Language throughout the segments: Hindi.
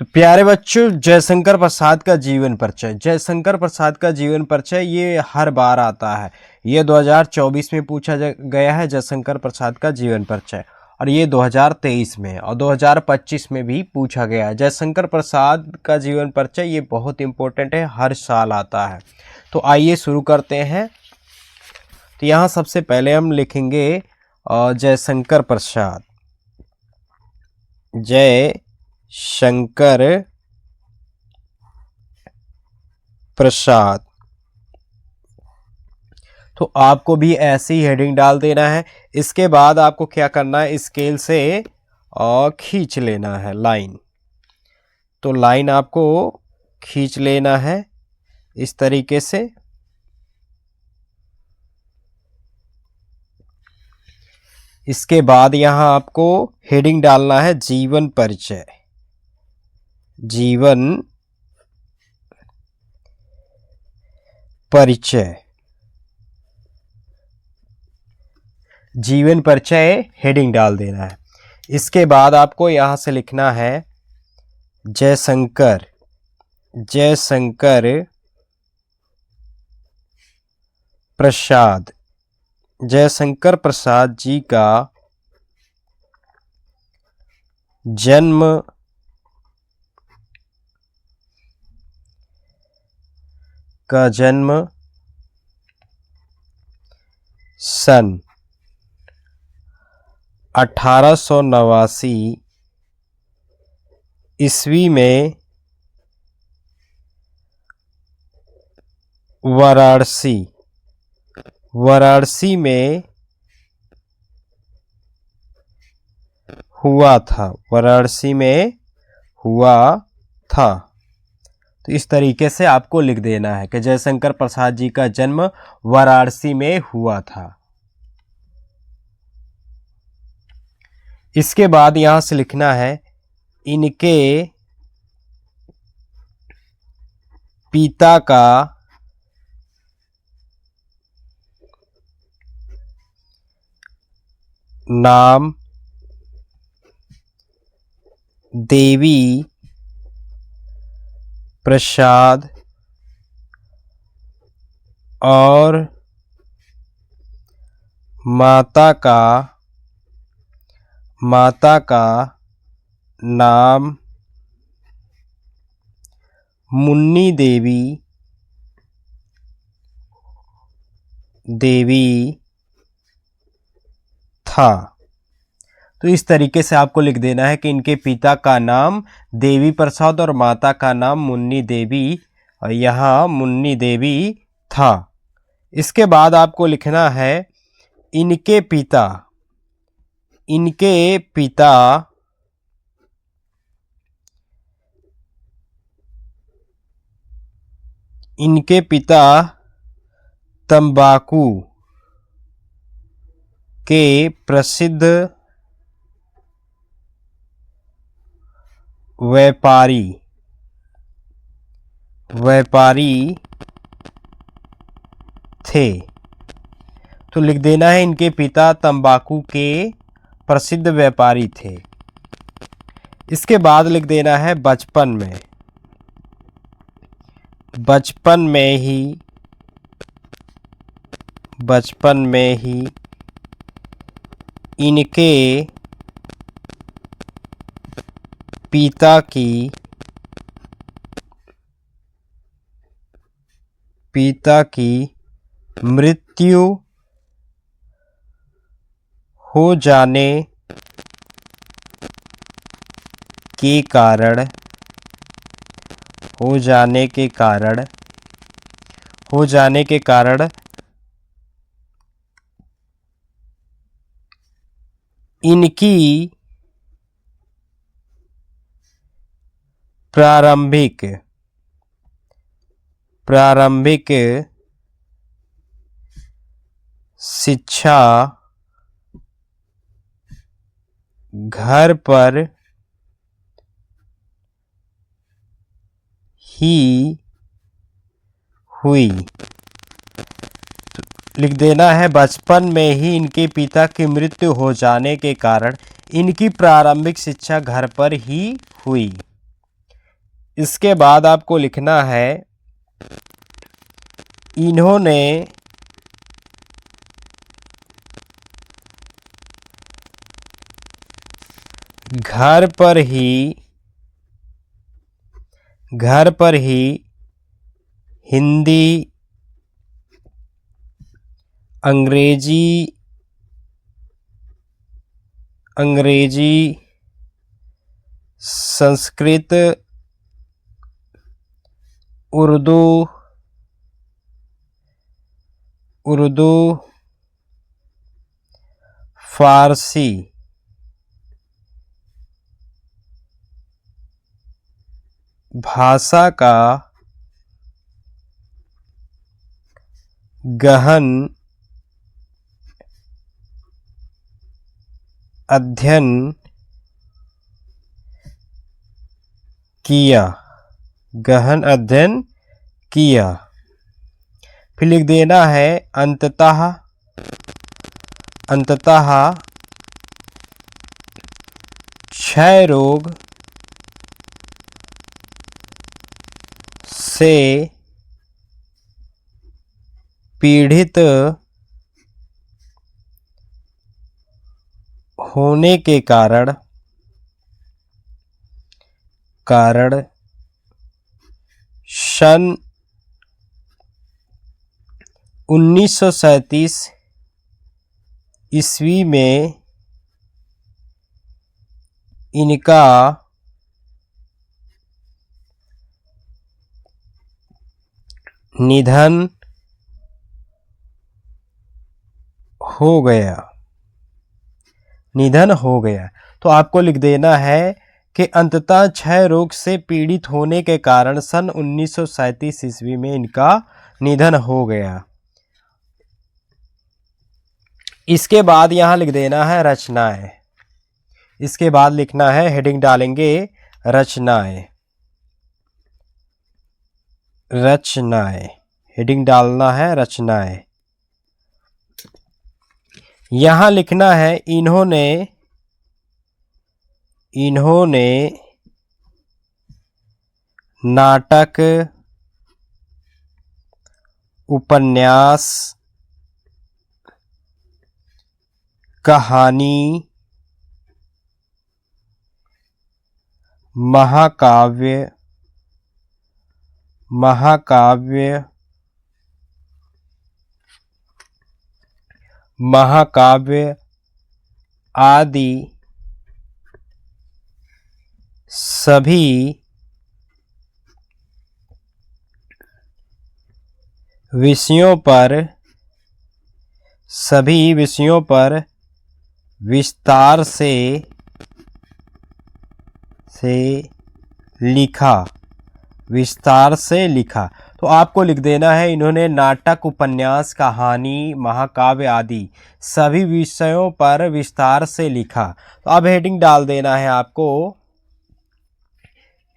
प्यारे बच्चों, जयशंकर प्रसाद का जीवन परिचय। जयशंकर प्रसाद का जीवन परिचय ये हर बार आता है। ये 2024 में पूछा गया है जयशंकर प्रसाद का जीवन परिचय, और ये 2023 में और 2025 में भी पूछा गया है। जयशंकर प्रसाद का जीवन परिचय ये बहुत इंपॉर्टेंट है, हर साल आता है। तो आइए शुरू करते हैं। तो यहाँ सबसे पहले हम लिखेंगे जयशंकर प्रसाद। जयशंकर प्रसाद। तो आपको भी ऐसी ही हेडिंग डाल देना है। इसके बाद आपको क्या करना है, स्केल से खींच लेना है लाइन। तो लाइन आपको खींच लेना है इस तरीके से। इसके बाद यहां आपको हेडिंग डालना है जीवन परिचय। जीवन परिचय, जीवन परिचय हेडिंग डाल देना है। इसके बाद आपको यहां से लिखना है जयशंकर प्रसाद। जयशंकर प्रसाद जी का जन्म सन 1889 ईस्वी में वाराणसी में हुआ था। वाराणसी में हुआ था। तो इस तरीके से आपको लिख देना है कि जयशंकर प्रसाद जी का जन्म वाराणसी में हुआ था। इसके बाद यहां से लिखना है इनके पिता का नाम देवी प्रसाद और माता का नाम मुन्नी देवी था। तो इस तरीके से आपको लिख देना है कि इनके पिता का नाम देवी प्रसाद और माता का नाम मुन्नी देवी, और यहाँ मुन्नी देवी था। इसके बाद आपको लिखना है इनके पिता तंबाकू के प्रसिद्ध व्यापारी थे। तो लिख देना है इनके पिता तंबाकू के प्रसिद्ध व्यापारी थे। इसके बाद लिख देना है बचपन में ही इनके पिता की मृत्यु हो जाने के कारण इनकी प्रारंभिक शिक्षा घर पर ही हुई। लिख देना है बचपन में ही इनके पिता की मृत्यु हो जाने के कारण इनकी प्रारंभिक शिक्षा घर पर ही हुई। इसके बाद आपको लिखना है इन्होंने घर पर ही हिंदी, अंग्रेजी, संस्कृत, उर्दू, फारसी भाषा का गहन अध्ययन किया। फिर लिख देना है अंततः क्षय रोग से पीड़ित होने के कारण सन 1937 ईस्वी में इनका निधन हो गया। तो आपको लिख देना है कि अंततः क्षय रोग से पीड़ित होने के कारण सन 1937 ईस्वी में इनका निधन हो गया। इसके बाद यहां लिख देना है रचनाएं। इसके बाद लिखना है, हेडिंग डालेंगे रचनाएं। हेडिंग डालना है रचनाएं। यहां लिखना है इन्होंने नाटक, उपन्यास, कहानी, महाकाव्य आदि सभी विषयों पर विस्तार से लिखा। तो आपको लिख देना है इन्होंने नाटक, उपन्यास, कहानी, महाकाव्य आदि सभी विषयों पर विस्तार से लिखा। तो अब हेडिंग डाल देना है आपको।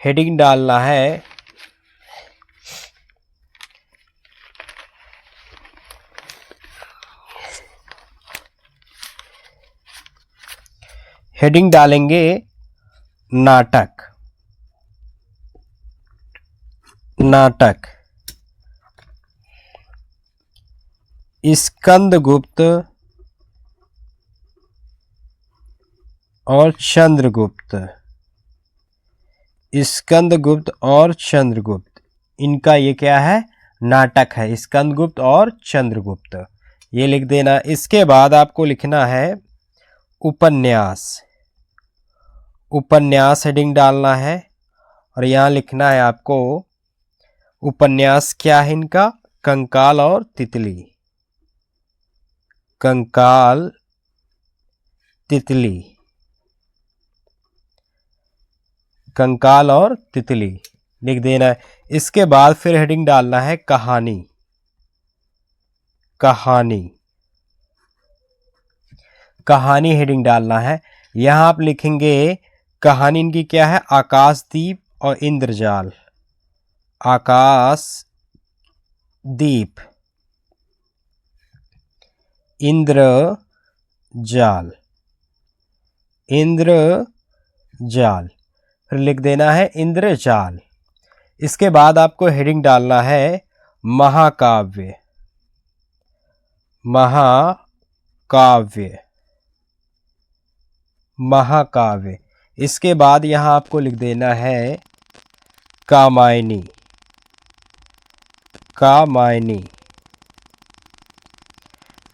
हेडिंग डालना है हेडिंग डालेंगे नाटक। स्कंदगुप्त और चंद्रगुप्त, इनका ये क्या है, नाटक है, स्कंदगुप्त और चंद्रगुप्त, ये लिख देना। इसके बाद आपको लिखना है उपन्यास हेडिंग डालना है और यहाँ लिखना है आपको उपन्यास क्या है इनका, कंकाल और तितली लिख देना है। इसके बाद फिर हेडिंग डालना है कहानी। हेडिंग डालना है। यहां आप लिखेंगे कहानी इनकी क्या है, आकाशदीप और इंद्रजाल। इंद्रजाल फिर लिख देना है इंद्रजाल। इसके बाद आपको हेडिंग डालना है महाकाव्य। महाकाव्य, महाकाव्य। इसके बाद यहाँ आपको लिख देना है कामायनी। कामायनी,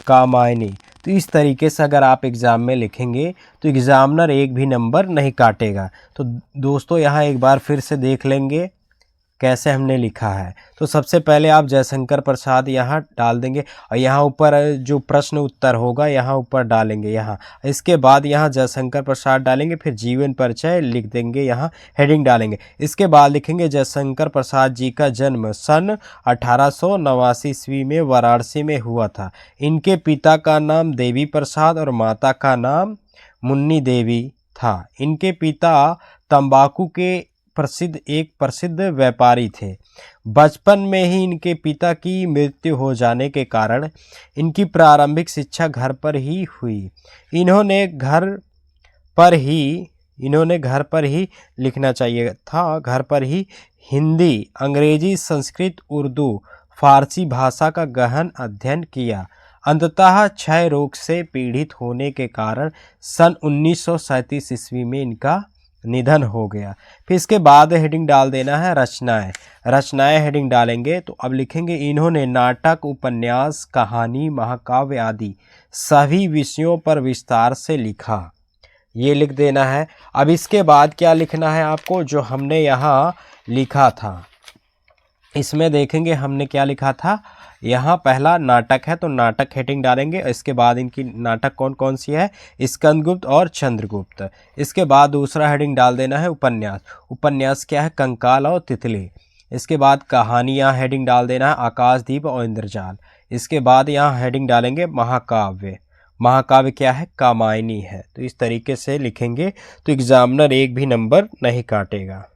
कामायनी। तो इस तरीके से अगर आप एग्ज़ाम में लिखेंगे तो एग्ज़ामिनर एक भी नंबर नहीं काटेगा। तो दोस्तों यहाँ एक बार फिर से देख लेंगे कैसे हमने लिखा है। तो सबसे पहले आप जयशंकर प्रसाद यहाँ डाल देंगे और यहाँ ऊपर जो प्रश्न उत्तर होगा यहाँ ऊपर डालेंगे यहाँ। इसके बाद यहाँ जयशंकर प्रसाद डालेंगे, फिर जीवन परिचय लिख देंगे, यहाँ हेडिंग डालेंगे। इसके बाद लिखेंगे जयशंकर प्रसाद जी का जन्म सन 1889 ईस्वी में वाराणसी में हुआ था। इनके पिता का नाम देवी प्रसाद और माता का नाम मुन्नी देवी था। इनके पिता तंबाकू के एक प्रसिद्ध व्यापारी थे। बचपन में ही इनके पिता की मृत्यु हो जाने के कारण इनकी प्रारंभिक शिक्षा घर पर ही हुई। इन्होंने घर पर ही लिखना चाहिए था, घर पर ही हिंदी, अंग्रेजी, संस्कृत, उर्दू, फारसी भाषा का गहन अध्ययन किया। अंततः क्षय रोग से पीड़ित होने के कारण सन 1937 ईस्वी में इनका निधन हो गया। फिर इसके बाद हेडिंग डाल देना है रचनाएं। रचनाएं हेडिंग डालेंगे तो अब लिखेंगे इन्होंने नाटक, उपन्यास, कहानी, महाकाव्य आदि सभी विषयों पर विस्तार से लिखा। ये लिख देना है। अब इसके बाद क्या लिखना है आपको, जो हमने यहाँ लिखा था इसमें देखेंगे हमने क्या लिखा था। यहाँ पहला नाटक है तो नाटक हेडिंग डालेंगे। इसके बाद इनकी नाटक कौन कौन सी है, स्कंदगुप्त और चंद्रगुप्त। इसके बाद दूसरा हेडिंग डाल देना है उपन्यास। उपन्यास क्या है, कंकाल और तितली। इसके बाद कहानियाँ हेडिंग डाल देना है आकाशदीप और इंद्रजाल। इसके बाद यहाँ हेडिंग डालेंगे महाकाव्य। महाकाव्य क्या है, कामायनी है। तो इस तरीके से लिखेंगे तो एग्जामिनर एक भी नंबर नहीं काटेगा।